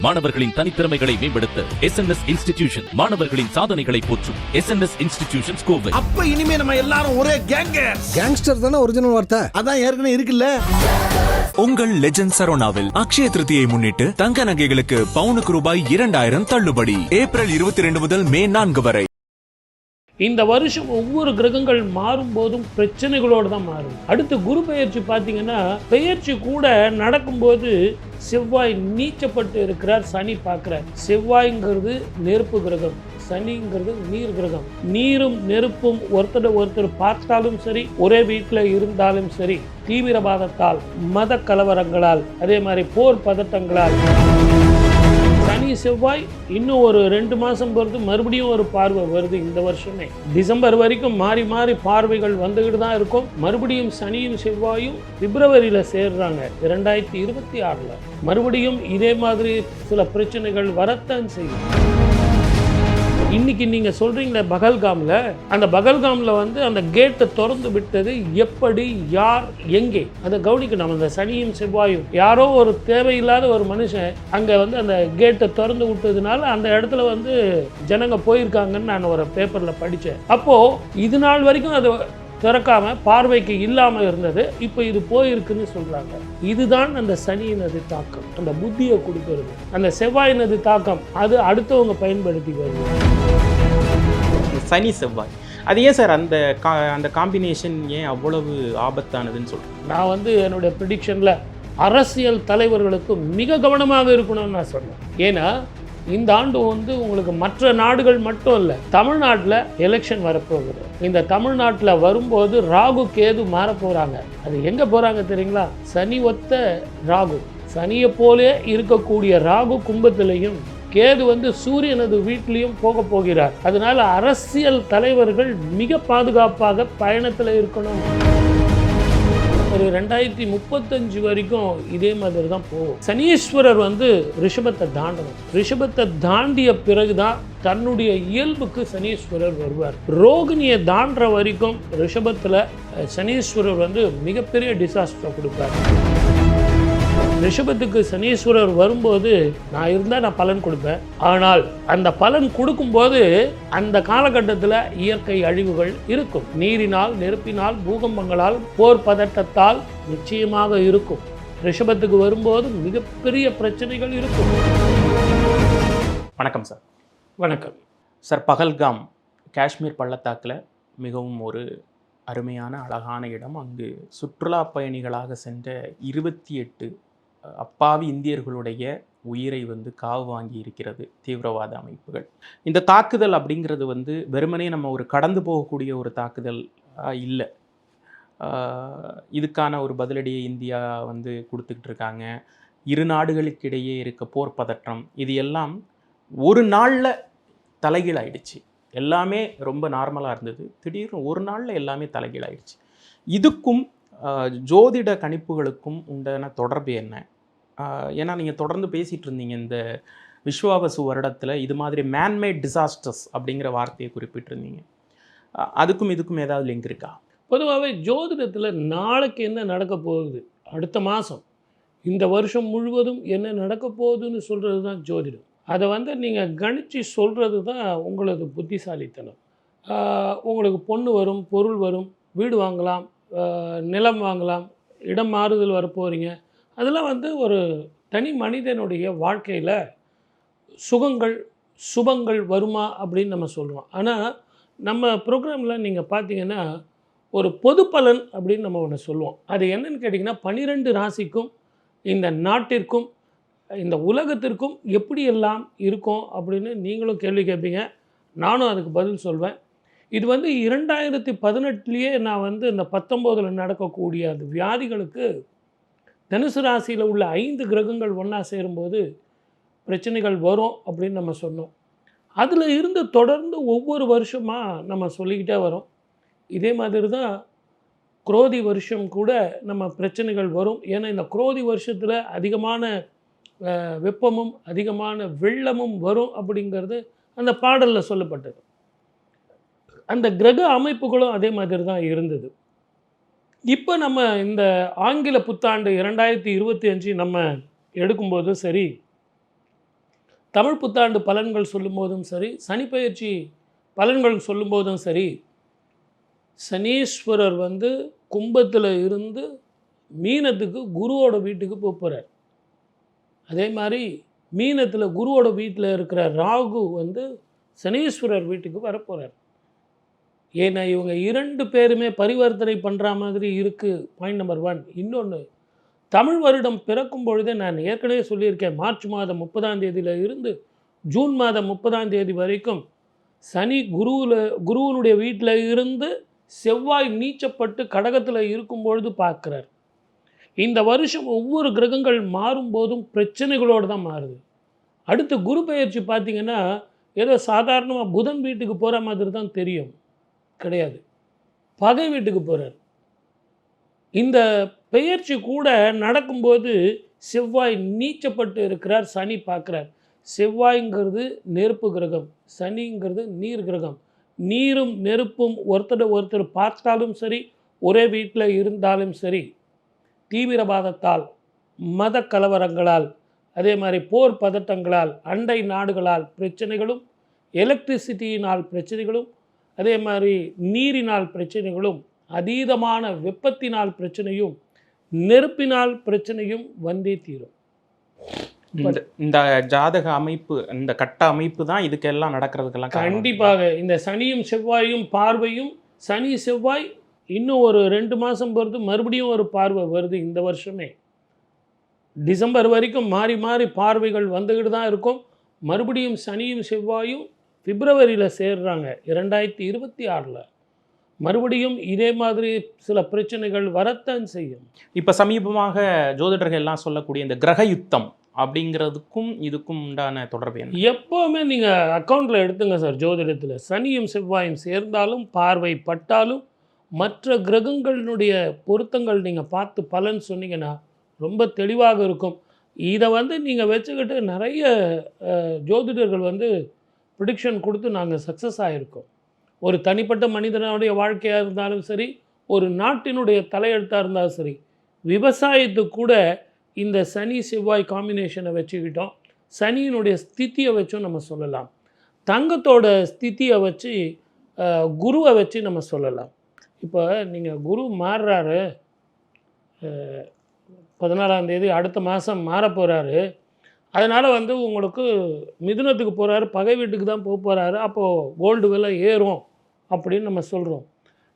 மாணவர்களின் தனித்திறமைகளை மேம்படுத்த SNS institution மாணவர்களின் சாதனைகளை போற்றும் SNS இன்ஸ்டிடியூஷன்ஸ் கோவை. அப்ப இனிமே நம்ம எல்லாரும் ஒரே கேங்ஸ்டர் தானே ஒரிஜினல் வார்த்தை. அதான் ஏற்கனவே இருக்குல்ல. உங்கள் லெஜண்ட் சரோனாவில் அக்ஷய திருதியை முன்னிட்டு தங்க நகைகளுக்கு பவுனுக்கு ரூபாய் 2000 தள்ளுபடி. ஏப்ரல் 22 முதல் மே 4 வரை. இந்த வருஷம் ஒவ்வொரு கிரகங்கள் மாறும் போதும் பிரச்சனைகளோடு தான் மாறும். அடுத்து குரு பெயர்ச்சி பார்த்தீங்கன்னா பெயர்ச்சி கூட நடக்கும்போது செவ்வாய் நீச்சப்பட்டு இருக்கிறார், சனி பார்க்கிறார். செவ்வாய்ங்கிறது நெருப்பு கிரகம், சனிங்கிறது நீர் கிரகம். நீரும் நெருப்பும் ஒருத்தர் பார்த்தாலும் சரி, ஒரே வீட்டில் இருந்தாலும் சரி, தீவிரவாதத்தால், மத கலவரங்களால், அதே மாதிரி போர் பதட்டங்களால் சனி செவ்வாய் இன்னும் ஒரு 2 மாதம் பொறுத்து மறுபடியும் ஒரு பார்வை வருது. இந்த வருஷமே டிசம்பர் வரைக்கும் மாறி மாறி பார்வைகள் வந்துக்கிட்டு தான் இருக்கும். மறுபடியும் சனியும் செவ்வாயும் பிப்ரவரியில் சேர்றாங்க 2026. மறுபடியும் இதே மாதிரி சில பிரச்சனைகள் வரத்தான் செய்யும். இன்னைக்கு நீங்கள் சொல்கிறீங்களே பகல்காமில், அந்த பகல்காமில் அந்த கேட்டை திறந்து விட்டது எப்படி, யார், எங்கே, அதை கவனிக்கணும். அந்த சனியும் செவ்வாயும் யாரோ ஒரு தேவையில்லாத ஒரு மனுஷன் அங்கே அந்த கேட்டை திறந்து விட்டதுனால அந்த இடத்துல ஜனங்க போயிருக்காங்கன்னு நான் ஒரு பேப்பரில் படித்தேன். அப்போது இது நாள் வரைக்கும் அது திறக்காம பார்வைக்கு இல்லாமல் இருந்தது, இப்போ இது போயிருக்குன்னு சொல்கிறாங்க. இதுதான் அந்த சனியினது தாக்கம், அந்த புத்தியை கொடுக்கறது. அந்த செவ்வாயினது தாக்கம் அது அடுத்தவங்க பயன்படுத்தி வருது. சனி செவ்வாய் அது ஏன் சார் அந்த காம்பினேஷன் ஏன் அவ்வளவு ஆபத்தானதுன்னு சொல்கிறேன்? நான் என்னுடைய ப்ரிடிக்ஷனில் அரசியல் தலைவர்களுக்கு மிக கவனமாக இருக்கணும்னு நான் சொன்னேன். ஏன்னா இந்த ஆண்டு உங்களுக்கு மற்ற நாடுகள் மட்டும் இல்லை, தமிழ்நாட்டில் எலெக்ஷன் வரப்போகுது. இந்த தமிழ்நாட்டில் வரும்போது ராகு கேது மாற போகிறாங்க. அது எங்கே போகிறாங்க தெரியுங்களா? சனி ஒத்த ராகு, சனியை போலே இருக்கக்கூடிய ராகு கும்பத்திலையும், கேது சூரியனது வீட்டிலையும் போக போகிறார். அதனால அரசியல் தலைவர்கள் மிக பாதுகாப்பாக பயணத்தில் இருக்கணும். ஒரு 2035 வரைக்கும் இதே மாதிரி தான் போகும். சனீஸ்வரர் ரிஷபத்தை தாண்டணும். ரிஷபத்தை தாண்டிய பிறகுதான் தன்னுடைய இயல்புக்கு சனீஸ்வரர் வருவார். ரோகிணியை தாண்டுற வரைக்கும் ரிஷபத்தில் சனீஸ்வரர் மிகப்பெரிய டிசாஸ்டரை கொடுப்பார். ரிஷபத்துக்கு சனீஸ்வரர் வரும்போது நான் இருந்தால் நான் பலன் கொடுப்பேன். ஆனால் அந்த பலன் கொடுக்கும்போது அந்த காலகட்டத்தில் இயற்கை அழிவுகள் இருக்கும். நீரினால், நெருப்பினால், பூகம்பங்களால், போர் பதட்டத்தால் நிச்சயமாக இருக்கும். ரிஷபத்துக்கு வரும்போது மிகப்பெரிய பிரச்சனைகள் இருக்கும். வணக்கம் சார். வணக்கம் சார். பகல்காம் காஷ்மீர் பள்ளத்தாக்கில் மிகவும் ஒரு அருமையான அழகான இடம். அங்கு சுற்றுலா பயணிகளாக சென்ற 28 அப்பாவி இந்தியர்களுடைய உயிரை காவு வாங்கி இருக்கிறது தீவிரவாத அமைப்புகள். இந்த தாக்குதல் அப்படிங்கிறது வெறுமனே நம்ம ஒரு கடந்து போகக்கூடிய ஒரு தாக்குதல் இல்லை. இதுக்கான ஒரு பதிலடியை இந்தியா கொடுத்துக்கிட்டு இருக்காங்க. இரு நாடுகளுக்கிடையே இருக்க போர் பதற்றம் இது எல்லாம் ஒரு நாளில் தலைகீழாயிடுச்சு. எல்லாமே ரொம்ப நார்மலாக இருந்தது, திடீர்னு ஒரு நாளில் எல்லாமே தலைகீழாயிடுச்சு. இதுக்கும் ஜோதிட கணிப்புகளுக்கும் உண்டான தொடர்பு என்ன? ஏன்னா நீங்கள் தொடர்ந்து பேசிகிட்டு இருந்தீங்க இந்த விஸ்வாவசு வருடத்தில் இது மாதிரி மேன்மேட் டிசாஸ்டர்ஸ் அப்படிங்கிற வார்த்தையை குறிப்பிட்டிருந்தீங்க. அதுக்கும் இதுக்கும் ஏதாவது லிங்க் இருக்கா? பொதுவாகவே ஜோதிடத்தில் நாளைக்கு என்ன நடக்க போகுது, அடுத்த மாதம், இந்த வருஷம் முழுவதும் என்ன நடக்க போகுதுன்னு சொல்கிறது தான் ஜோதிடம். அதை நீங்கள் கணிச்சு சொல்கிறது தான் உங்களது புத்திசாலித்தனம். உங்களுக்கு பொண்ணு வரும், பொருள் வரும், வீடு வாங்கலாம், நிலம் வாங்கலாம், இடம் மாறுதல் வரப்போகிறீங்க. அதெல்லாம் ஒரு தனி மனிதனுடைய வாழ்க்கையில் சுகங்கள் சுபங்கள் வருமா அப்படின்னு நம்ம சொல்கிறோம். ஆனால் நம்ம ப்ரோக்ராமில் நீங்கள் பார்த்தீங்கன்னா ஒரு பொது பலன் அப்படின்னு நம்ம ஒன்று சொல்லுவோம். அது என்னன்னு கேட்டிங்கன்னா 12 ராசிக்கும், இந்த நாட்டிற்கும், இந்த உலகத்திற்கும் எப்படியெல்லாம் இருக்கும் அப்படின்னு நீங்களும் கேள்வி கேட்பீங்க, நானும் அதுக்கு பதில் சொல்வேன். இது 2018 நான் இந்த 19 நடக்கக்கூடிய அந்த வியாதிகளுக்கு தனுசு ராசியில் உள்ள 5 கிரகங்கள் ஒன்றா சேரும்போது பிரச்சனைகள் வரும் அப்படின்னு நம்ம சொன்னோம். அதில் இருந்து தொடர்ந்து ஒவ்வொரு வருஷமாக நம்ம சொல்லிக்கிட்டே வரோம். இதே மாதிரி தான் குரோதி வருஷம் கூட நம்ம பிரச்சனைகள் வரும். ஏன்னா இந்த குரோதி வருஷத்தில் அதிகமான வெப்பமும் அதிகமான வெள்ளமும் வரும் அப்படிங்கிறது அந்த பாடலில் சொல்லப்பட்டது. அந்த கிரக அமைப்புகளும் அதே மாதிரி தான் இருந்தது. இப்போ நம்ம இந்த ஆங்கில புத்தாண்டு 2025 நம்ம எடுக்கும்போது சரி, தமிழ் புத்தாண்டு பலன்கள் சொல்லும்போதும் சரி, சனிப்பெயர்ச்சி பலன்கள் சொல்லும்போதும் சரி, சனீஸ்வரர் வந்து கும்பத்தில் இருந்து மீனத்துக்கு குருவோட வீட்டுக்கு போகிறார். அதே மாதிரி மீனத்தில் குருவோட வீட்டில் இருக்கிற ராகு வந்து சனீஸ்வரர் வீட்டுக்கு வரப்போகிறார். ஏன்னா இவங்க 2 பேருமே பரிவர்த்தனை பண்ணுற மாதிரி இருக்குது. Point number 1. இன்னொன்று, தமிழ் வருடம் பிறக்கும் பொழுதே நான் ஏற்கனவே சொல்லியிருக்கேன், மார்ச் மாதம் 30ஆம் தேதியில் இருந்து ஜூன் மாதம் 30ஆம் தேதி வரைக்கும் சனி குருவனுடைய வீட்டில் இருந்து செவ்வாய் நீச்சப்பட்டு கடகத்தில் இருக்கும் பொழுது பார்க்குறார். இந்த வருஷம் ஒவ்வொரு கிரகங்கள் மாறும்போதும் பிரச்சனைகளோடு தான் மாறுது. அடுத்து குரு பெயர்ச்சி பார்த்திங்கன்னா ஏதோ சாதாரணமாக புதன் வீட்டுக்கு போகிற மாதிரி தான் தெரியும், கிடையாது. பகை வீட்டுக்கு போகிறார். இந்த பெயர்ச்சி கூட நடக்கும்போது செவ்வாய் நீச்சப்பட்டு இருக்கிறார், சனி பார்க்குறார். செவ்வாய்ங்கிறது நெருப்பு கிரகம், சனிங்கிறது நீர் கிரகம். நீரும் நெருப்பும் ஒருத்தர் பார்த்தாலும் சரி, ஒரே வீட்டில் இருந்தாலும் சரி, தீவிரவாதத்தால், மத கலவரங்களால், அதே மாதிரி போர் பதட்டங்களால், அண்டை நாடுகளால் பிரச்சனைகளும், எலக்ட்ரிசிட்டியினால் பிரச்சனைகளும், அதே மாதிரி நீரினால் பிரச்சனைகளும், அதீதமான வெப்பத்தினால் பிரச்சனையும், நெருப்பினால் பிரச்சனையும் வந்தே தீரும். இந்த ஜாதக அமைப்பு, இந்த கட்ட அமைப்பு தான் இதுக்கெல்லாம் நடக்கிறதுக்கெல்லாம் கண்டிப்பாக. இந்த சனியும் செவ்வாயும் பார்வையும், சனி செவ்வாய் இன்னும் ஒரு 2 மாதம் பொறுத்து மறுபடியும் ஒரு பார்வை வருது. இந்த வருஷமே டிசம்பர் வரைக்கும் மாறி மாறி பார்வைகள் வந்துக்கிட்டு தான் இருக்கும். மறுபடியும் சனியும் செவ்வாயும் பிப்ரவரியில் சேர்றாங்க 2026. மறுபடியும் இதே மாதிரி சில பிரச்சனைகள் வரத்தான் செய்யும். இப்போ சமீபமாக ஜோதிடர்கள் எல்லாம் சொல்லக்கூடிய இந்த கிரக யுத்தம் அப்படிங்கிறதுக்கும் இதுக்கும் உண்டான தொடர்பு என்ன? எப்போவுமே நீங்கள் அக்கௌண்ட்டில் எடுத்துங்க சார். ஜோதிடத்தில் சனியும் செவ்வாயும் சேர்ந்தாலும், பார்வை பட்டாலும், மற்ற கிரகங்களினுடைய பொருத்தங்கள் நீங்கள் பார்த்து பலன் சொன்னீங்கன்னா ரொம்ப தெளிவாக இருக்கும். இதை வந்து நீங்கள் வச்சுக்கிட்டு நிறைய ஜோதிடர்கள் வந்து ப்ரிடிக்ஷன் கொடுத்து நாங்கள் சக்ஸஸ் ஆகிருக்கோம். ஒரு தனிப்பட்ட மனிதனுடைய வாழ்க்கையாக இருந்தாலும் சரி, ஒரு நாட்டினுடைய தலையெழுத்தாக இருந்தாலும் சரி, விவசாயத்துக்கு கூட இந்த சனி செவ்வாய் காம்பினேஷனை வச்சுக்கிட்டோம். சனியினுடைய ஸ்தித்தியை வச்சும் நம்ம சொல்லலாம். தங்கத்தோட ஸ்தித்தியை வச்சு, குருவை வச்சு நம்ம சொல்லலாம். இப்போ நீங்கள் குரு மாறுறாரு, 14ஆம் தேதி அடுத்த மாதம் மாற போகிறாரு. அதனால் வந்து உங்களுக்கு மிதுனத்துக்கு போகிறாரு, பகை வீட்டுக்கு தான் போக போகிறாரு. அப்போது கோல்டு விலை ஏறும் அப்படின்னு நம்ம சொல்கிறோம்.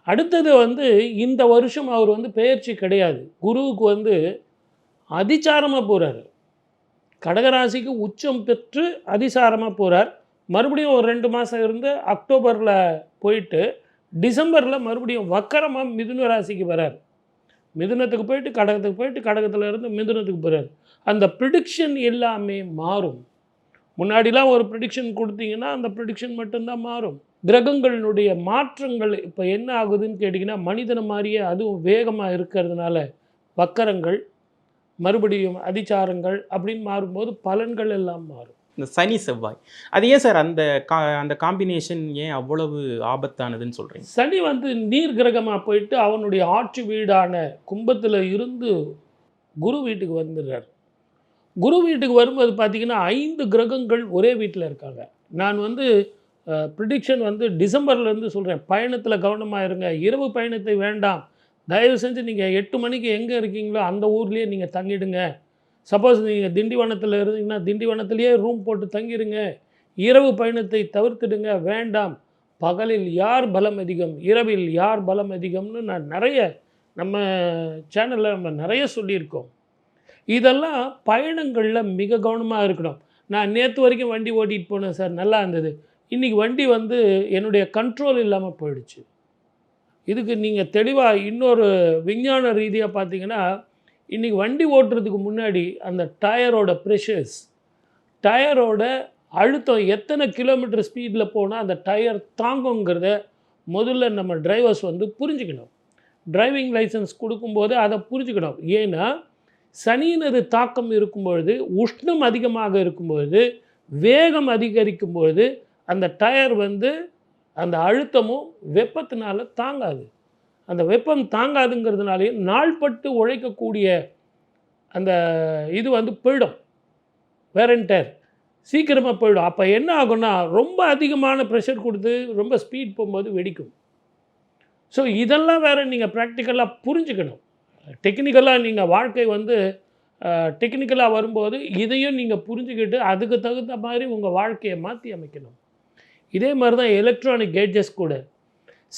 அடுத்தது வந்து இந்த வருஷம் அவர் வந்து பெயர்ச்சி கிடையாது. குருவுக்கு வந்து அதிசாரமாக போகிறார். கடகராசிக்கு உச்சம் பெற்று அதிசாரமாக போகிறார். மறுபடியும் ஒரு 2 மாதம் இருந்து அக்டோபரில் போயிட்டு டிசம்பரில் மறுபடியும் வக்கரமாக மிதுன ராசிக்கு வரார். மிதுனத்துக்கு போயிட்டு கடகத்துக்கு போயிட்டு கடகத்தில் இருந்து மிதுனத்துக்கு போகிறார். அந்த ப்ரிடிக்ஷன் எல்லாமே மாறும். முன்னாடிலாம் ஒரு ப்ரிடிக்ஷன் கொடுத்தீங்கன்னா அந்த ப்ரிடிக்ஷன் மட்டும்தான் மாறும். கிரகங்களினுடைய மாற்றங்கள் இப்போ என்ன ஆகுதுன்னு கேட்டிங்கன்னா, மனிதனை மாதிரியே அதுவும் வேகமாக இருக்கிறதுனால வக்கரங்கள், மறுபடியும் அதிசாரங்கள் அப்படின்னு மாறும்போது பலன்கள் எல்லாம் மாறும். இந்த சனி செவ்வாய் அது ஏன் சார் அந்த காம்பினேஷன் ஏன் அவ்வளவு ஆபத்தானதுன்னு சொல்கிறீங்க? சனி வந்து நீர் கிரகமாக போயிட்டு அவனுடைய ஆட்சி வீடான கும்பத்தில் இருந்து குரு வீட்டுக்கு வந்துடுறார். குரு வீட்டுக்கு வரும்போது பார்த்திங்கன்னா 5 கிரகங்கள் ஒரே வீட்டில் இருக்காங்க. நான் வந்து ப்ரிடிக்ஷன் வந்து டிசம்பர்லேருந்து சொல்கிறேன். பயணத்தில் கவனமாக இருங்க. இரவு பயணத்தை வேண்டாம். தயவு செஞ்சு நீங்கள் 8 மணிக்கு எங்கே இருக்கீங்களோ அந்த ஊர்லேயே நீங்கள் தங்கிடுங்க. சப்போஸ் நீங்கள் திண்டிவனத்தில் இருந்தீங்கன்னா திண்டிவனத்திலேயே ரூம் போட்டு தங்கிடுங்க. இரவு பயணத்தை தவிர்த்துடுங்க, வேண்டாம். பகலில் யார் பலம் அதிகம், இரவில் யார் பலம் அதிகம்னு நான் நிறைய நம்ம சேனலில் நம்ம நிறைய சொல்லியிருக்கோம். இதெல்லாம் பயணங்களில் மிக கவனமாக இருக்கணும். நான் நேற்று வரைக்கும் வண்டி ஓட்டிகிட்டு போனேன் சார், நல்லா இருந்தது. இன்றைக்கி வண்டி வந்து என்னுடைய கண்ட்ரோல் இல்லாமல் போயிடுச்சு. இதுக்கு நீங்கள் தெளிவாக இன்னொரு விஞ்ஞான ரீதியாக பார்த்தீங்கன்னா, இன்றைக்கி வண்டி ஓட்டுறதுக்கு முன்னாடி அந்த டயரோட ப்ரெஷர்ஸ், டயரோட அழுத்தம் எத்தனை கிலோமீட்டர் ஸ்பீடில் போனால் அந்த டயர் தாங்குங்கிறத முதல்ல நம்ம டிரைவர்ஸ் வந்து புரிஞ்சுக்கணும். டிரைவிங் லைசன்ஸ் கொடுக்கும்போது அதை புரிஞ்சுக்கணும். ஏன்னா சனியினது தாக்கம் இருக்கும்பொழுது, உஷ்ணம் அதிகமாக இருக்கும்பொழுது, வேகம் அதிகரிக்கும்பொழுது அந்த டயர் வந்து அந்த அழுத்தமும் வெப்பத்தினால தாங்காது. அந்த வெப்பம் தாங்காதுங்கிறதுனாலே நாள்பட்டு உழைக்கக்கூடிய அந்த இது வந்து போயிடும், வேர் அண்ட் டயர். சீக்கிரமாக போயிடும். அப்போ என்ன ஆகும்னா ரொம்ப அதிகமான ப்ரெஷர் கொடுத்து ரொம்ப ஸ்பீட் போகும்போது வெடிக்கும். ஸோ இதெல்லாம் வேறு நீங்கள் ப்ராக்டிக்கலாக புரிஞ்சுக்கணும். டெக்னிக்கலாக நீங்கள் வாழ்க்கை வந்து டெக்னிக்கலாக வரும்போது இதையும் நீங்கள் புரிஞ்சுக்கிட்டு அதுக்கு தகுந்த மாதிரி உங்கள் வாழ்க்கையை மாற்றி அமைக்கணும். இதே மாதிரி தான் எலக்ட்ரானிக் கேட்ஜெஸ் கூட.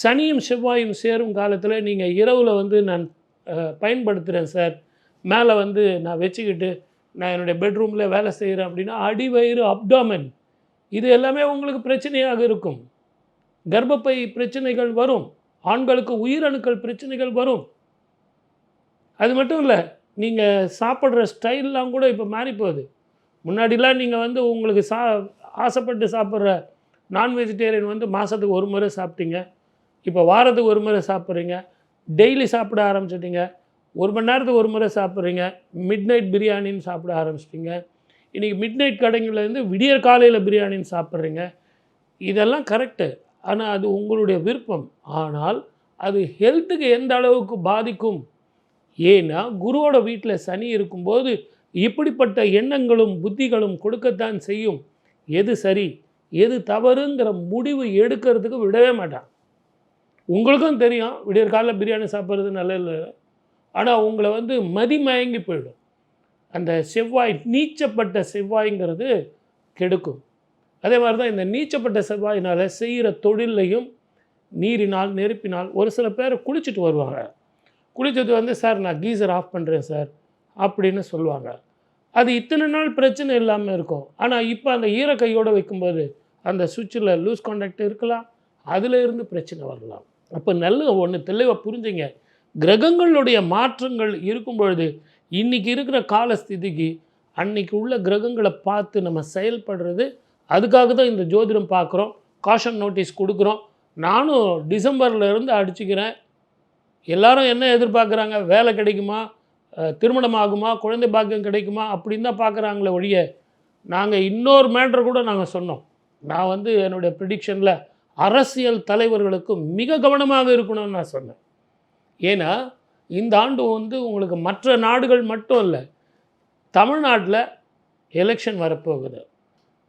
சனியும் செவ்வாயும் சேரும் காலத்தில் நீங்கள் இரவில் வந்து நான் பயன்படுத்துகிறேன் சார், மேலே வந்து நான் வச்சுக்கிட்டு நான் என்னுடைய பெட்ரூமில் வேலை செய்கிறேன் அப்படின்னா அடிவயிறு, அப்டாமன் இது எல்லாமே உங்களுக்கு பிரச்சனையாக இருக்கும். கர்ப்பப்பை பிரச்சனைகள் வரும், ஆண்களுக்கு உயிரணுக்கள் பிரச்சனைகள் வரும். அது மட்டும் இல்லை, நீங்கள் சாப்பிட்ற ஸ்டைல்லாம் கூட இப்போ மாறி போகுது. முன்னாடிலாம் நீங்கள் வந்து உங்களுக்கு ஆசைப்பட்டு சாப்பிட்ற நான் வெஜிடேரியன் வந்து மாதத்துக்கு ஒரு முறை சாப்பிட்டீங்க, இப்போ வாரத்துக்கு ஒரு முறை சாப்பிட்றீங்க, டெய்லி சாப்பிட ஆரம்பிச்சிட்டிங்க, 1 மணி நேரத்துக்கு ஒரு முறை சாப்பிட்றீங்க, மிட் நைட் பிரியாணின்னு சாப்பிட ஆரம்பிச்சிட்டிங்க, இன்றைக்கி மிட் நைட் கடைங்கள்லேருந்து விடியற் காலையில் பிரியாணின்னு சாப்பிட்றீங்க. இதெல்லாம் கரெக்டு, ஆனால் அது உங்களுடைய விருப்பம். ஆனால் அது ஹெல்த்துக்கு எந்த அளவுக்கு பாதிக்கும்? ஏன்னா குருவோட வீட்டில் சனி இருக்கும்போது இப்படிப்பட்ட எண்ணங்களும் புத்திகளும் கொடுக்கத்தான் செய்யும். எது சரி எது தவறுங்கிற முடிவு எடுக்கிறதுக்கு விடவே மாட்டான். உங்களுக்கும் தெரியும் விடியற் காலையில் பிரியாணி சாப்பிட்றது நல்லது, ஆனால் உங்களை வந்து மதிமயங்கி போயிடும். அந்த செவ்வாய், நீச்சப்பட்ட செவ்வாய்ங்கிறது கெடுக்கும். அதே மாதிரி தான் இந்த நீச்சப்பட்ட செவ்வாயினால் செய்கிற தொழிலையும் நீரினால் நெருப்பினால் ஒரு சில பேர் குளிச்சுட்டு வருவாங்க. குளிச்சுட்டு வந்து சார் நான் கீசர் ஆஃப் பண்ணுறேன் சார் அப்படின்னு சொல்லுவாங்க. அது இத்தனை நாள் பிரச்சனை இல்லாமல் இருக்கும். ஆனால் இப்போ அந்த ஈரக்கையோடு வைக்கும்போது அந்த சுவிட்சில் லூஸ் கான்டாக்ட் இருக்கலாம், அதில் இருந்து பிரச்சனை வரலாம். அப்போ நல்ல ஒன்று தெளிவாக புரிஞ்சுங்க, கிரகங்களுடைய மாற்றங்கள் இருக்கும் பொழுது இன்றைக்கி இருக்கிற காலஸ்திதிக்கு அன்றைக்கி உள்ள கிரகங்களை பார்த்து நம்ம செயல்படுறது. அதுக்காக தான் இந்த ஜோதிடம் பார்க்குறோம், காஷன் நோட்டீஸ் கொடுக்குறோம். நானும் டிசம்பரில் இருந்து அடிச்சுக்கிறேன். எல்லாரும் என்ன எதிர்பார்க்குறாங்க? வேலை கிடைக்குமா, திருமணம் ஆகுமா, குழந்தை பாக்கியம் கிடைக்குமா அப்படின்னு தான் பார்க்குறாங்களே ஒழிய, நாங்கள் இன்னொரு மேட்ரு கூட நாங்கள் சொன்னோம். நான் வந்து என்னுடைய ப்ரிடிக்ஷனில் அரசியல் தலைவர்களுக்கு மிக கவனமாக இருக்கணும்னு நான் சொன்னேன். ஏன்னா இந்த ஆண்டு வந்து உங்களுக்கு மற்ற நாடுகள் மட்டும் இல்லை, தமிழ்நாட்டில் எலெக்ஷன் வரப்போகுது.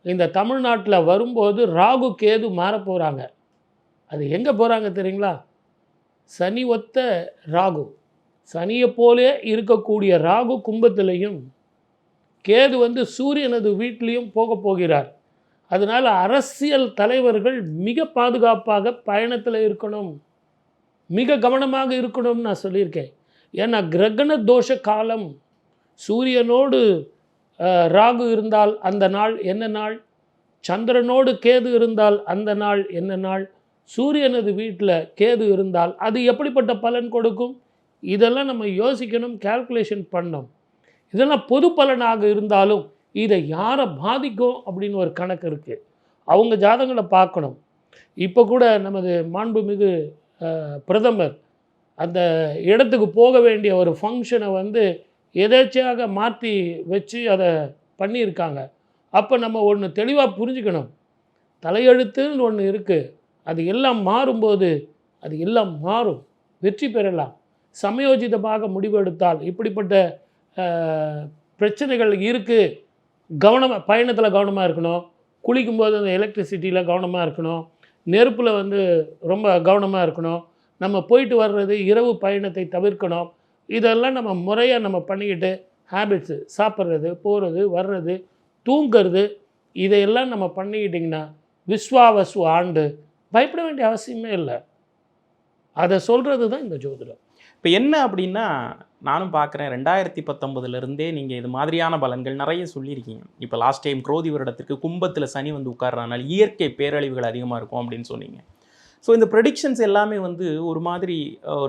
இந்த தமிழ்நாட்டில் வரும்போது ராகு கேது மாறப்போகிறாங்க. அது எங்கே போகிறாங்க தெரியுங்களா? சனி ஒத்த ராகு, சனியை போலே இருக்கக்கூடிய ராகு கும்பத்திலையும், கேது வந்து சூரியனது வீட்டிலையும் போகிறார். அதனால் அரசியல் தலைவர்கள் மிக பாதுகாப்பாக பயணத்தில் இருக்கணும், மிக கவனமாக இருக்கணும்னு நான் சொல்லியிருக்கேன். ஏன்னா கிரகண தோஷ காலம். சூரியனோடு ராகு இருந்தால் அந்த நாள் என்ன நாள், சந்திரனோடு கேது இருந்தால் அந்த நாள் என்ன நாள், சூரியனது வீட்டில் கேது இருந்தால் அது எப்படிப்பட்ட பலன் கொடுக்கும்? இதெல்லாம் நம்ம யோசிக்கணும், கால்குலேஷன் பண்ணணும். இதெல்லாம் பொது பலனாக இருந்தாலும் இதை யாரை பாதிக்கும் அப்படின்னு ஒரு கணக்கு இருக்குது. அவங்க ஜாதகங்களை பார்க்கணும். இப்போ கூட நமது மாண்புமிகு பிரதமர் அந்த இடத்துக்கு போக வேண்டிய ஒரு ஃபங்க்ஷனை வந்து எதேச்சையாக மாற்றி வச்சு அதை பண்ணியிருக்காங்க. அப்போ நம்ம ஒன்று தெளிவாக புரிஞ்சுக்கணும், தலையெழுத்துன்னு ஒன்று இருக்குது. அது எல்லாம் மாறும்போது அது எல்லாம் மாறும், வெற்றி பெறலாம். சமயோஜிதமாக முடிவெடுத்தால் இப்படிப்பட்ட பிரச்சனைகள் இருக்குது. கவனமாக பயணத்தில் கவனமாக இருக்கணும், குளிக்கும்போது அந்த எலக்ட்ரிசிட்டியில் கவனமாக இருக்கணும், நெருப்பில் வந்து ரொம்ப கவனமாக இருக்கணும், நம்ம போயிட்டு வர்றது இரவு பயணத்தை தவிர்க்கணும். இதெல்லாம் நம்ம முறையாக நம்ம பண்ணிக்கிட்டு ஹேபிட்ஸு, சாப்பிட்றது, போகிறது, வர்றது, தூங்கிறது, இதையெல்லாம் நம்ம பண்ணிக்கிட்டிங்கன்னா விஸ்வாவசு ஆண்டு பயப்பட வேண்டிய அவசியமே இல்லை. அதை சொல்கிறது தான் இந்த ஜோதிடம். இப்போ என்ன அப்படின்னா, நானும் பார்க்குறேன் 2019 நீங்கள் இது மாதிரியான பலன்கள் நிறைய சொல்லியிருக்கீங்க. இப்போ லாஸ்ட் டைம் குரோதி வருடத்திற்கு கும்பத்தில் சனி வந்து உட்கார்றதுனால இயற்கை பேரழிவுகள் அதிகமாக இருக்கும் அப்படின்னு சொன்னீங்க. ஸோ இந்த ப்ரெடிக்ஷன்ஸ் எல்லாமே வந்து ஒரு மாதிரி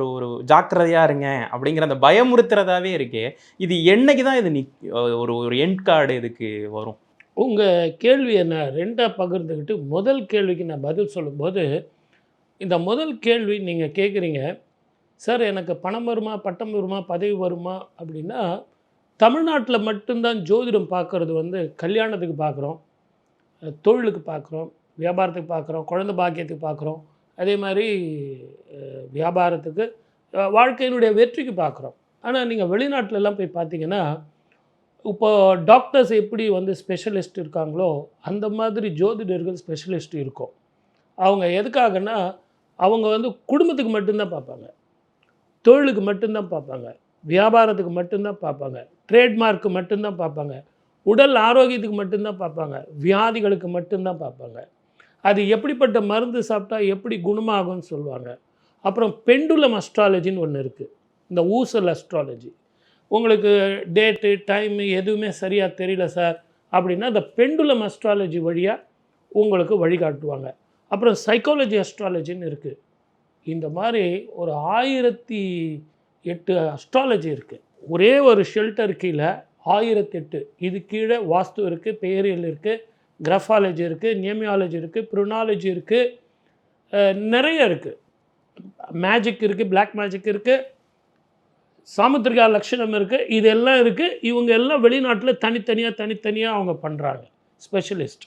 ஒரு ஜாக்கிரதையாக இருங்க அப்படிங்கிற அந்த பயமுறுத்துறதாவே இருக்கே. இது என்னைக்கு தான் இது ஒரு எண்ட் கார்டு இதுக்கு வரும்? உங்கள் கேள்வி என்ன ரெண்டாக பகிர்ந்துக்கிட்டு முதல் கேள்விக்கு நான் பதில் சொல்லும்போது, இந்த முதல் கேள்வி நீங்கள் கேட்குறீங்க, சார் எனக்கு பணம் வருமா, பட்டம் வருமா, பதவி வருமா அப்படின்னா, தமிழ்நாட்டில் மட்டும்தான் ஜோதிடம் பார்க்குறது வந்து கல்யாணத்துக்கு பார்க்குறோம், தொழிலுக்கு பார்க்குறோம், வியாபாரத்துக்கு பார்க்குறோம், குழந்தை பாக்கியத்துக்கு பார்க்குறோம், அதே மாதிரி வியாபாரத்துக்கு, வாழ்க்கையினுடைய வெற்றிக்கு பார்க்குறோம். ஆனால் நீங்கள் வெளிநாட்டிலலாம் போய் பார்த்தீங்கன்னா இப்போ டாக்டர்ஸ் எப்படி வந்து ஸ்பெஷலிஸ்ட் இருக்காங்களோ அந்த மாதிரி ஜோதிடர்கள் ஸ்பெஷலிஸ்ட் இருக்கும். அவங்க எதுக்காகன்னா அவங்க வந்து குடும்பத்துக்கு மட்டும்தான் பார்ப்பாங்க, தொழிலுக்கு மட்டும்தான் பார்ப்பாங்க, வியாபாரத்துக்கு மட்டும்தான் பார்ப்பாங்க, ட்ரேட்மார்க்கு மட்டும்தான் பார்ப்பாங்க, உடல் ஆரோக்கியத்துக்கு மட்டும்தான் பார்ப்பாங்க, வியாதிகளுக்கு மட்டும்தான் பார்ப்பாங்க. அது எப்படிப்பட்ட மருந்து சாப்பிட்டா எப்படி குணமாகும்னு சொல்லுவாங்க. அப்புறம் பெண்டுலம் அஸ்ட்ராலஜின்னு ஒன்று இருக்குது, இந்த ஊசல் அஸ்ட்ராலஜி. உங்களுக்கு டேட்டு டைமு எதுவுமே சரியாக தெரியல சார் அப்படின்னா இந்த பெண்டுலம் அஸ்ட்ராலஜி வழியாக உங்களுக்கு வழிகாட்டுவாங்க. அப்புறம் சைக்காலஜி அஸ்ட்ராலஜின்னு இருக்குது. இந்த மாதிரி ஒரு 1008 அஸ்ட்ராலஜி இருக்குது. ஒரே ஒரு ஷெல்டர் கீழே 1008. இது கீழே வாஸ்து இருக்குது, பெயரியல் இருக்குது, கிராஃபாலஜி இருக்குது, நியமியாலஜி இருக்குது, ப்ருனாலஜி இருக்குது, நிறைய இருக்குது. மேஜிக் இருக்குது, பிளாக் மேஜிக் இருக்குது, சாமுத்திரிகா லட்சணம் இருக்குது, இதெல்லாம் இருக்குது. இவங்க எல்லாம் வெளிநாட்டில் தனித்தனியாக அவங்க பண்ணுறாங்க, ஸ்பெஷலிஸ்ட்.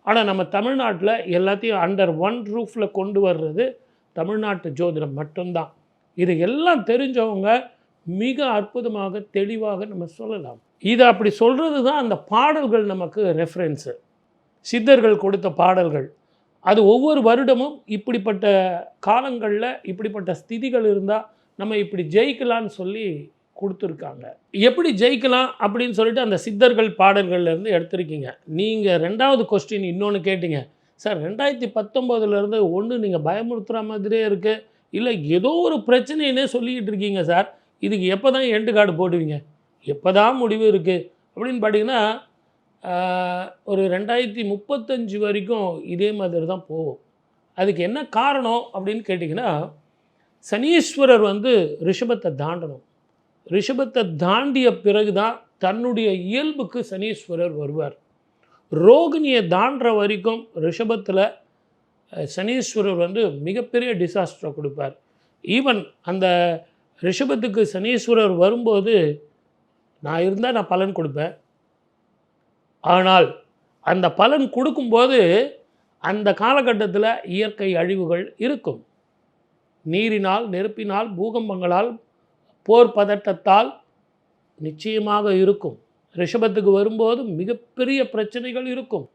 ஆனால் நம்ம தமிழ்நாட்டில் எல்லாத்தையும் அண்டர் ஒன் ரூஃபில் கொண்டு வர்றது தமிழ்நாட்டு ஜோதிடம் மட்டும்தான். இது எல்லாம் தெரிஞ்சவங்க மிக அற்புதமாக தெளிவாக நம்ம சொல்லலாம். இதை அப்படி சொல்கிறது தான் அந்த பாடல்கள் நமக்கு ரெஃபரன்ஸு. சித்தர்கள் கொடுத்த பாடல்கள் அது ஒவ்வொரு வருடமும் இப்படிப்பட்ட காலங்களில் இப்படிப்பட்ட ஸ்திதிகள் இருந்தால் நம்ம இப்படி ஜெயிக்கலான்னு சொல்லி கொடுத்துருக்காங்க. எப்படி ஜெயிக்கலாம் அப்படின்னு சொல்லிட்டு அந்த சித்தர்கள் பாடல்கள்லேருந்து எடுத்திருக்கீங்க. நீங்கள் 2வது கொஸ்டின் இன்னொன்று கேட்டீங்க சார், 2019 ஒன்று நீங்கள் பயமுறுத்துகிற மாதிரியே இருக்குது, இல்லை ஏதோ ஒரு பிரச்சனைன்னே சொல்லிக்கிட்டு இருக்கீங்க சார், இதுக்கு எப்போ தான் எண்டு கார்டு போடுவீங்க, எப்போ தான் முடிவு இருக்குது அப்படின்னு பார்த்தீங்கன்னா ஒரு 2035 வரைக்கும் இதே மாதிரி தான் போகும். அதுக்கு என்ன காரணம் அப்படின்னு கேட்டிங்கன்னா, சனீஸ்வரர் வந்து ரிஷபத்தை தாண்டணும். ரிஷபத்தை தாண்டிய பிறகு தான் தன்னுடைய இயல்புக்கு சனீஸ்வரர் வருவார். ரோகிணியை தாண்டுற வரைக்கும் ரிஷபத்தில் சனீஸ்வரர் வந்து மிகப்பெரிய டிசாஸ்டரை கொடுப்பார். ஈவன் அந்த ரிஷபத்துக்கு சனீஸ்வரர் வரும்போது நான் இருந்தால் நான் பலன் கொடுப்பேன், ஆனால் அந்த பலன் கொடுக்கும்போது அந்த காலகட்டத்தில் இயற்கை அழிவுகள் இருக்கும். நீரினால், நெருப்பினால், பூகம்பங்களால், போர் பதட்டத்தால் நிச்சயமாக இருக்கும். ரிஷபத்துக்கு வரும்போது மிகப்பெரிய பிரச்சனைகள் இருக்கும்,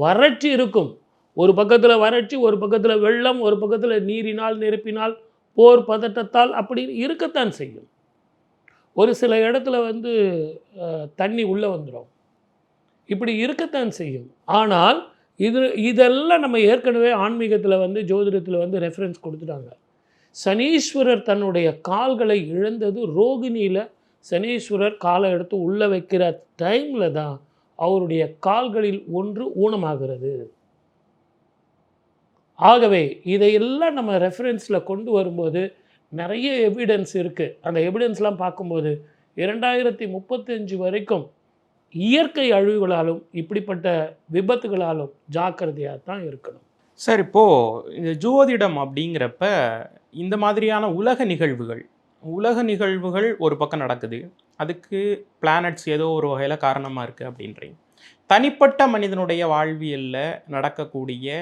வறட்சி இருக்கும். ஒரு பக்கத்தில் வறட்சி, ஒரு பக்கத்தில் வெள்ளம், ஒரு பக்கத்தில் நீரினால், நெருப்பினால், போர் பதட்டத்தால் அப்படி இருக்கத்தான் செய்யும். ஒரு சில இடத்துல வந்து தண்ணி உள்ளே வந்துடும், இப்படி இருக்கத்தான் செய்யும். ஆனால் இதெல்லாம் நம்ம ஏற்கனவே ஆன்மீகத்தில் வந்து ஜோதிடத்தில் வந்து ரெஃபரன்ஸ் கொடுத்துட்டாங்க. சனீஸ்வரர் தன்னுடைய கால்களை இழந்தது ரோகிணியில் சனீஸ்வரர் காலை எடுத்து உள்ளே வைக்கிற டைமில் தான் அவருடைய கால்களில் ஒன்று ஊனமாகிறது. ஆகவே இதையெல்லாம் நம்ம ரெஃபரன்ஸில் கொண்டு வரும்போது நிறைய எவிடன்ஸ் இருக்குது. அந்த எவிடன்ஸ்லாம் பார்க்கும்போது 2035 வரைக்கும் இயற்கை அழிவுகளாலும் இப்படிப்பட்ட விபத்துகளாலும் ஜாக்கிரதையாக தான் இருக்கணும். சார், இப்போது இந்த ஜோதிடம் அப்படிங்கிறப்ப இந்த மாதிரியான உலக நிகழ்வுகள் ஒரு பக்கம் நடக்குது, அதுக்கு பிளானட்ஸ் ஏதோ ஒரு வகையில் காரணமாக இருக்குது அப்படின்றீங்க. தனிப்பட்ட மனிதனுடைய வாழ்வியலில் நடக்கக்கூடிய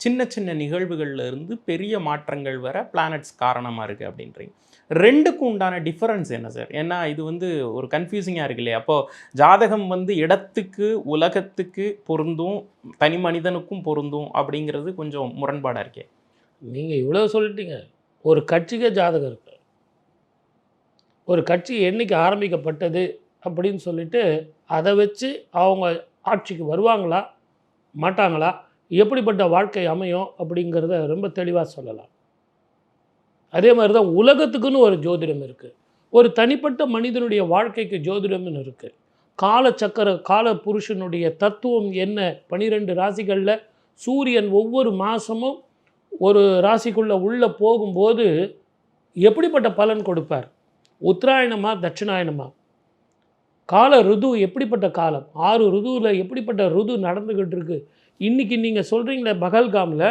சின்ன சின்ன நிகழ்வுகள்ல இருந்து பெரிய மாற்றங்கள் வர பிளானட்ஸ் காரணமாக இருக்குது அப்படின்றீங்க. ரெண்டுக்கும் உண்டான டிஃபரன்ஸ் என்ன சார்? ஏன்னா இது வந்து ஒரு கன்ஃபியூசிங்காக இருக்கு இல்லையா? அப்போது ஜாதகம் வந்து இடத்துக்கு, உலகத்துக்கு பொருந்தும், தனி மனிதனுக்கும் பொருந்தும் அப்படிங்கிறது கொஞ்சம் முரண்பாடாக இருக்கே. நீங்கள் இவ்வளோ சொல்லிட்டீங்க. ஒரு கட்சிக்கே ஜாதகம் இருக்கு, ஒரு கட்சி என்றைக்கு ஆரம்பிக்கப்பட்டது அப்படின்னு சொல்லிட்டு அதை வச்சு அவங்க ஆட்சிக்கு வருவாங்களா மாட்டாங்களா, எப்படிப்பட்ட வாழ்க்கை அமையும் அப்படிங்கிறத ரொம்ப தெளிவாக சொல்லலாம். அதே மாதிரி தான் உலகத்துக்குன்னு ஒரு ஜோதிடம் இருக்குது, ஒரு தனிப்பட்ட மனிதனுடைய வாழ்க்கைக்கு ஜோதிடம்னு இருக்குது. கால புருஷனுடைய தத்துவம் என்ன, 12 ராசிகளில் சூரியன் ஒவ்வொரு மாதமும் ஒரு ராசிக்குள்ளே உள்ளே போகும்போது எப்படிப்பட்ட பலன் கொடுப்பார், உத்தராயணமா தட்சிணாயணமா, கால ருது எப்படிப்பட்ட காலம், 6 ருதுவில் எப்படிப்பட்ட ருது நடந்துக்கிட்டு இருக்கு. இன்றைக்கி நீங்கள் சொல்கிறீங்களே பகல்காமில்,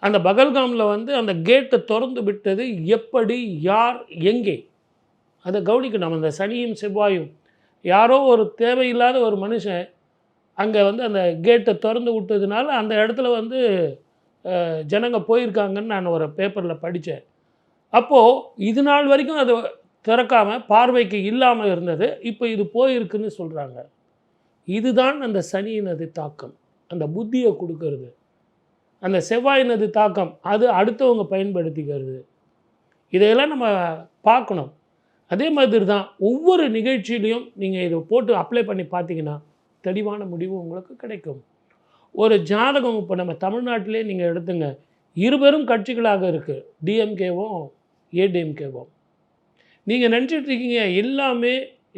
அந்த பகல்காமில் வந்து அந்த கேட்டை திறந்து விட்டது எப்படி, யார், எங்கே, அதை கவனிக்கணும். அந்த சனியும் செவ்வாயும் யாரோ ஒரு தேவையில்லாத ஒரு மனுஷன் அங்கே வந்து அந்த கேட்டை திறந்து விட்டதுனால அந்த இடத்துல வந்து ஜனங்க போயிருக்காங்கன்னு நான் ஒரு பேப்பரில் படித்தேன். அப்போது இது நாள் வரைக்கும் அது திறக்காம பார்வைக்கு இல்லாமல் இருந்தது, இப்போ இது போயிருக்குன்னு சொல்கிறாங்க. இதுதான் அந்த சனியினது தாக்கம், அந்த புத்தியை கொடுக்கறது. அந்த செவ்வாயினது தாக்கம் அது அடுத்தவங்க பயன்படுத்திக்கிறது. இதையெல்லாம் நம்ம பார்க்கணும். அதே மாதிரி தான் ஒவ்வொரு நிகழ்ச்சியிலையும் நீங்கள் இதை போட்டு அப்ளை பண்ணி பார்த்தீங்கன்னா தெளிவான முடிவு உங்களுக்கு கிடைக்கும். ஒரு ஜாதகம் இப்போ நம்ம தமிழ்நாட்டிலே நீங்கள் எடுத்துங்க, இருவரும் கட்சிகளாக இருக்குது, டிஎம்கேவும் ஏடிஎம்கேவும். நீங்கள் நினச்சிட்டு இருக்கீங்க எல்லாமே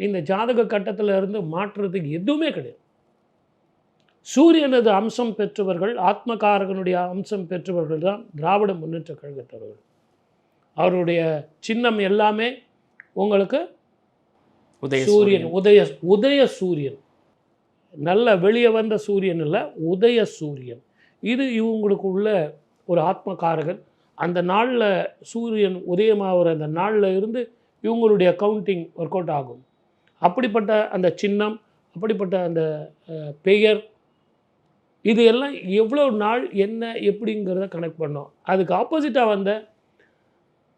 இந்த ஜாதக கட்டத்தில் இருந்து மாற்றுறதுக்கு எதுவுமே கிடையாது. சூரியனது அம்சம் பெற்றவர்கள், ஆத்மகாரகனுடைய அம்சம் பெற்றவர்கள் தான் திராவிட முன்னேற்ற கழகத்தவர்கள். அவருடைய சின்னம் எல்லாமே உங்களுக்கு சூரியன், உதய சூரியன். நல்ல வெளியே வந்த சூரியன் இல்லை, உதய சூரியன். இது இவங்களுக்கு உள்ள ஒரு ஆத்மகாரகன். அந்த நாளில் சூரியன் உதயமாகிற அந்த நாளில் இருந்து இவங்களுடைய கவுண்டிங் ஒர்க் அவுட் ஆகும். அப்படிப்பட்ட அந்த சின்னம், அப்படிப்பட்ட அந்த பெயர், இது எல்லாம் எவ்வளோ நாள் என்ன எப்படிங்கிறத கனெக்ட் பண்ணோம். அதுக்கு ஆப்போசிட்டாக வந்த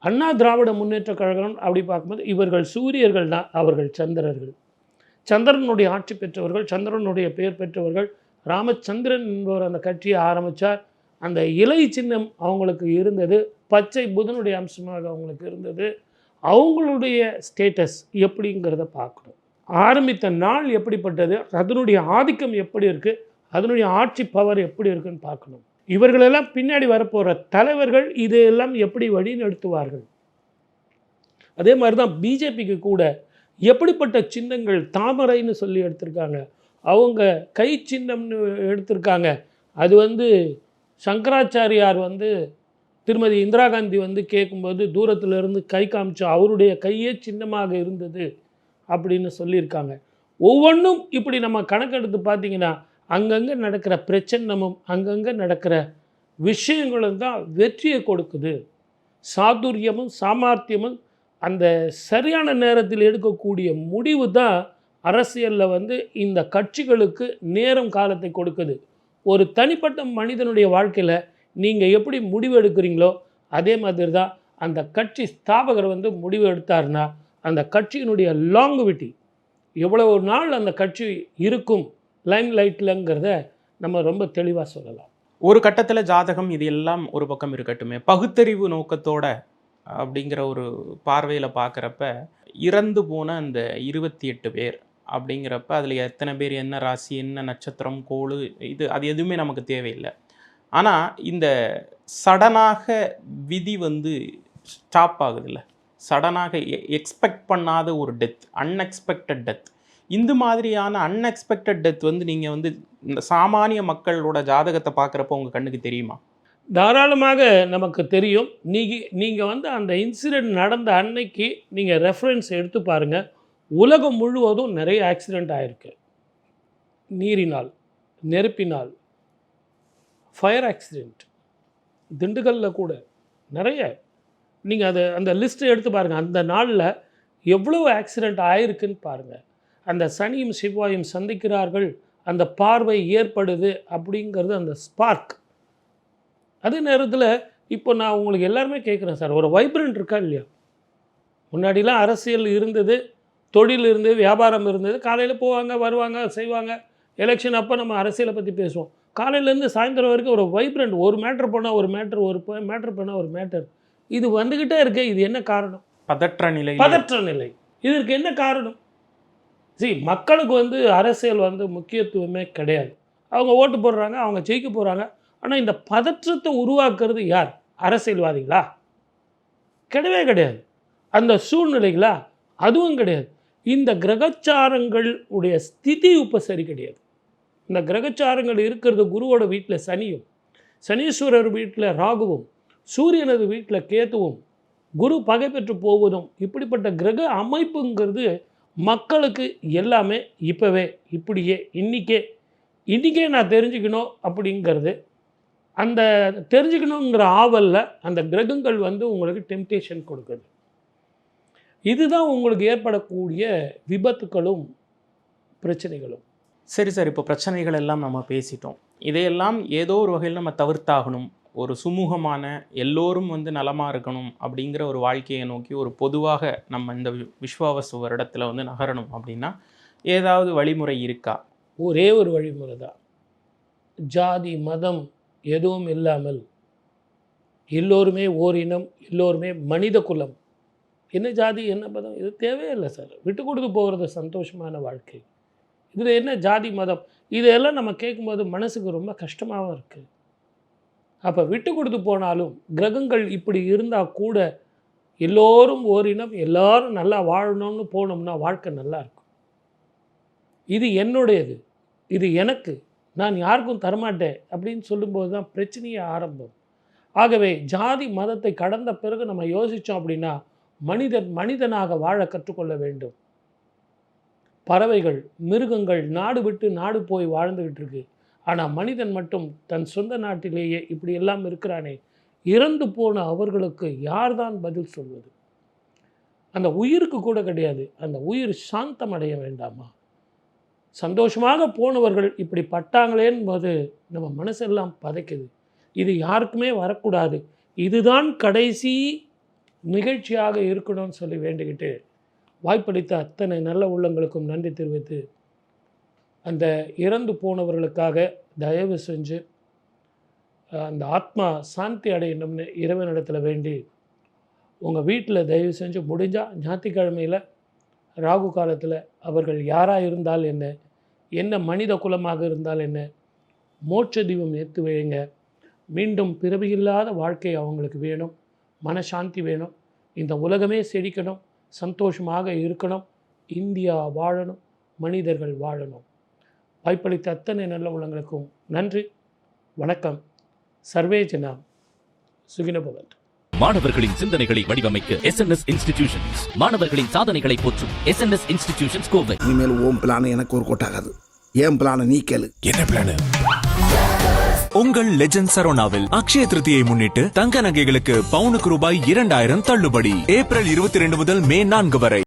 அண்ணா திராவிட முன்னேற்ற கழகம் அப்படி பார்க்கும்போது இவர்கள் சூரியர்கள் தான், அவர்கள் சந்திரர்கள். சந்திரனுடைய ஆட்சி பெற்றவர்கள், சந்திரனுடைய பெயர் பெற்றவர்கள். ராமச்சந்திரன் என்பவர் அந்த கட்சியை ஆரம்பித்தார். அந்த இலை சின்னம் அவங்களுக்கு இருந்தது, பச்சை புதனுடைய அம்சமாக அவங்களுக்கு இருந்தது. அவங்களுடைய ஸ்டேட்டஸ் எப்படிங்கிறத பார்க்கணும். ஆரம்பித்த நாள் எப்படிப்பட்டது, அதனுடைய ஆதிக்கம் எப்படி இருக்குது, அதனுடைய ஆட்சி பவர் எப்படி இருக்குன்னு பார்க்கணும். இவர்களெல்லாம் பின்னாடி வரப்போகிற தலைவர்கள் இதையெல்லாம் எப்படி வழி நடத்துவார்கள். அதே மாதிரி தான் பிஜேபிக்கு கூட எப்படிப்பட்ட சின்னங்கள், தாமரைன்னு சொல்லி எடுத்திருக்காங்க, அவங்க கை சின்னம்னு எடுத்திருக்காங்க. அது சங்கராச்சாரியார் திருமதி இந்திரா காந்தி கேட்கும்போது தூரத்தில் இருந்து கை காமிச்சு அவருடைய கையே சின்னமாக இருந்தது அப்படின்னு சொல்லியிருக்காங்க. ஒவ்வொன்றும் இப்படி நம்ம கணக்கெடுத்து பார்த்திங்கன்னா அங்கங்கே நடக்கிற பிரச்சனமும் அங்கங்கே நடக்கிற விஷயங்களும் தான் வெற்றியை கொடுக்குது. சாதுரியமும் சாமர்த்தியமும் அந்த சரியான நேரத்தில் எடுக்கக்கூடிய முடிவு தான் அரசியலில் இந்த கட்சிகளுக்கு நேரம் காலத்தை கொடுக்குது. ஒரு தனிப்பட்ட மனிதனுடைய வாழ்க்கையில் நீங்கள் எப்படி முடிவு எடுக்கிறீங்களோ அதே மாதிரி தான் அந்த கட்சி ஸ்தாபகர் முடிவு எடுத்தார்னா அந்த கட்சியினுடைய லாங்குவிட்டி, எவ்வளவு நாள் அந்த கட்சி இருக்கும் லைம் லைட்லங்கிறத நம்ம ரொம்ப தெளிவாக சொல்லலாம். ஒரு கட்டத்தில் ஜாதகம் இது எல்லாம் ஒரு பக்கம் இருக்கட்டுமே, பகுத்தறிவு நோக்கத்தோட அப்படிங்கிற ஒரு பார்வையில் பார்க்குறப்ப இறந்து போன அந்த 28 பேர் அப்படிங்கிறப்ப அதில் எத்தனை பேர், என்ன ராசி, என்ன நட்சத்திரம், கோள், அது எதுவுமே நமக்கு தேவையில்லை. ஆனால் இந்த சடனாக விதி ஸ்டாப் ஆகுதுல்ல, சடனாக எக்ஸ்பெக்ட் பண்ணாத ஒரு டெத், அன்எக்ஸ்பெக்டட் டெத். இந்த மாதிரியான அன்எக்ஸ்பெக்டட் டெத் நீங்கள் இந்த சாமானிய மக்களோட ஜாதகத்தை பார்க்குறப்போ உங்கள் கண்ணுக்கு தெரியுமா? தாராளமாக நமக்கு தெரியும். நீங்கள் அந்த இன்சிடெண்ட் நடந்த அன்னைக்கு நீங்கள் ரெஃபரன்ஸ் எடுத்து பாருங்கள். உலகம் முழுவதும் நிறைய ஆக்சிடெண்ட் ஆகிருக்கு. நீரினால், நெருப்பினால், ஃபயர் ஆக்சிடெண்ட், திண்டுக்கல்லில் கூட நிறைய. நீங்கள் அந்த லிஸ்ட்டை எடுத்து பாருங்கள். அந்த நாளில் எவ்வளோ ஆக்சிடெண்ட் ஆகிருக்குன்னு பாருங்கள். அந்த சனியும் செவ்வாயும் சந்திக்கிறார்கள், அந்த பார்வை ஏற்படுது அப்படிங்கிறது அந்த ஸ்பார்க். அதே நேரத்தில் இப்போ நான் உங்களுக்கு எல்லாருமே கேட்குறேன் சார், ஒரு வைப்ரண்ட் இருக்கா இல்லையா? முன்னாடிலாம் அரசியல் இருந்தது, தொழில் இருந்தது, வியாபாரம் இருந்தது. காலையில் போவாங்க, வருவாங்க, செய்வாங்க. எலெக்ஷன் அப்போ நம்ம அரசியலை பற்றி பேசுவோம். காலையிலேருந்து சாயந்தரம் வரைக்கும் ஒரு வைப்ரண்ட், ஒரு மேட்ரு போனால் ஒரு மேட்ரு, ஒரு மேட்ரு போனால் ஒரு மேட்டர். இது வந்துக்கிட்டே இருக்கு. இது என்ன காரணம்? பதற்ற நிலை. இதற்கு என்ன காரணம்? மக்களுக்கு அரசியல் முக்கியத்துவமே கிடையாது. அவங்க ஓட்டு போடுறாங்க, அவங்க ஜெயிக்க போகிறாங்க. ஆனால் இந்த பதற்றத்தை உருவாக்குறது யார்? அரசியல்வாதிகளா? கிடையவே கிடையாது. அந்த சூழ்நிலைகளா? அதுவும் கிடையாது. இந்த கிரகச்சாரங்கள் உடைய ஸ்திதி இப்போ சரி கிடையாது. இந்த கிரகச்சாரங்கள் இருக்கிறது குருவோட வீட்டில் சனியும், சனீஸ்வரர் வீட்டில் ராகுவும், சூரியனது வீட்டில் கேத்துவும், குரு பகை பெற்று போவதும், இப்படிப்பட்ட கிரக அமைப்புங்கிறது மக்களுக்கு எல்லாமே இப்போவே இப்படியே இன்றைக்கே நான் தெரிஞ்சுக்கணும் அப்படிங்கிறது, அந்த தெரிஞ்சுக்கணுங்கிற ஆவலில் அந்த கிரகங்கள் உங்களுக்கு டெம்டேஷன் கொடுக்குது. இதுதான் உங்களுக்கு ஏற்படக்கூடிய விபத்துக்களும் பிரச்சனைகளும். சரி சார், இப்போ பிரச்சனைகள் எல்லாம் நம்ம பேசிட்டோம். இதையெல்லாம் ஏதோ ஒரு வகையில் நம்ம தவிர்த்தாகணும், ஒரு சுமூகமான எல்லோரும் வந்து நலமாக இருக்கணும் அப்படிங்கிற ஒரு வாழ்க்கையை நோக்கி ஒரு பொதுவாக நம்ம இந்த விஸ்வாவசு வருடத்தில் வந்து நகரணும் அப்படின்னா ஏதாவது வழிமுறை இருக்கா? ஒரே ஒரு வழிமுறை தான். ஜாதி மதம் எதுவும் இல்லாமல் எல்லோருமே ஓர் இனம், எல்லோருமே மனித குலம். என்ன ஜாதி என்ன மதம் இது தேவையில்லை சார். விட்டு கொடுத்து போகிறது சந்தோஷமான வாழ்க்கை. இதில் என்ன ஜாதி மதம் இதெல்லாம் நம்ம கேட்கும்போது மனசுக்கு ரொம்ப கஷ்டமாகவும் இருக்குது. அப்போ விட்டு கொடுத்து போனாலும் கிரகங்கள் இப்படி இருந்தால் கூட எல்லோரும் ஓர் இனம், எல்லாரும் நல்லா வாழணும்னு போனோம்னா வாழ்க்கை நல்லா இருக்கும். இது என்னுடையது, இது எனக்கு, நான் யாருக்கும் தரமாட்டேன் அப்படின்னு சொல்லும்போது தான் பிரச்சனையே ஆரம்பம். ஆகவே ஜாதி மதத்தை கடந்த பிறகு நம்ம யோசித்தோம் அப்படின்னா மனிதனாக வாழ கற்றுக்கொள்ள வேண்டும். பறவைகள் மிருகங்கள் நாடு விட்டு நாடு போய் வாழ்ந்துக்கிட்டு இருக்கு. ஆனால் மனிதன் மட்டும் தன் சொந்த நாட்டிலேயே இப்படி எல்லாம் இருக்கிறானே, இறந்து போன அவர்களுக்கு யார்தான் பதில் சொல்வது? அந்த உயிருக்கு கூட கிடையாது. அந்த உயிர் சாந்தம் அடைய வேண்டாமா? சந்தோஷமாக போனவர்கள் இப்படி பட்டாங்களேன்னு போது நம்ம மனசெல்லாம் பதைக்குது. இது யாருக்குமே வரக்கூடாது. இதுதான் கடைசி நிகழ்ச்சியாக இருக்கணும்னு சொல்லி வேண்டிக்கிட்டு வாய்ப்பளித்த அத்தனை நல்ல உள்ளங்களுக்கும் நன்றி தெரிவித்து, அந்த இறந்து போனவர்களுக்காக தயவு செஞ்சு அந்த ஆத்மா சாந்தி அடையணும்னு இறைவனிடத்தில் வேண்டி, உங்கள் வீட்டில் தயவு செஞ்சு முடிஞ்சால் ஞாயிற்றுக்கிழமையில் ராகு காலத்தில் அவர்கள் யாராக இருந்தால் என்ன மனித குலமாக இருந்தால் என்ன, மோட்ச தீபம் ஏற்று வைங்க. மீண்டும் பிறவியில்லாத வாழ்க்கை அவங்களுக்கு வேணும், மனசாந்தி வேணும், இந்த உலகமே செழிக்கணும், சந்தோஷமாக இருக்கணும், இந்தியா வாழணும், மனிதர்கள் வாழணும். வாய்ப்பளித்த அத்தனை நல்ல உள்ளங்களுக்கும் நன்றி, வணக்கம். சர்வே ஜனா சுகினோ பவந்து. மாணவர்களின் சிந்தனைகளை வடிவமைக்க SNS இன்ஸ்டிடியூஷன்ஸ், மாணவர்களின் சாதனைகளை போற்றும் SNS இன்ஸ்டிடியூஷன்ஸ் கோவை. இனிமேல் ஓம் பிளான் எனக்கு ஒரு கோட்டாகாது. ஏன் பிளான நீ கேளு. என்ன பிளான்? உங்கள் லெஜண்ட் சரோனாவில் அக்ஷய திருதியை முன்னிட்டு தங்க நகைகளுக்கு பவுனுக்கு ரூபாய் 2000 தள்ளுபடி. ஏப்ரல் 22 முதல் மே 4 வரை.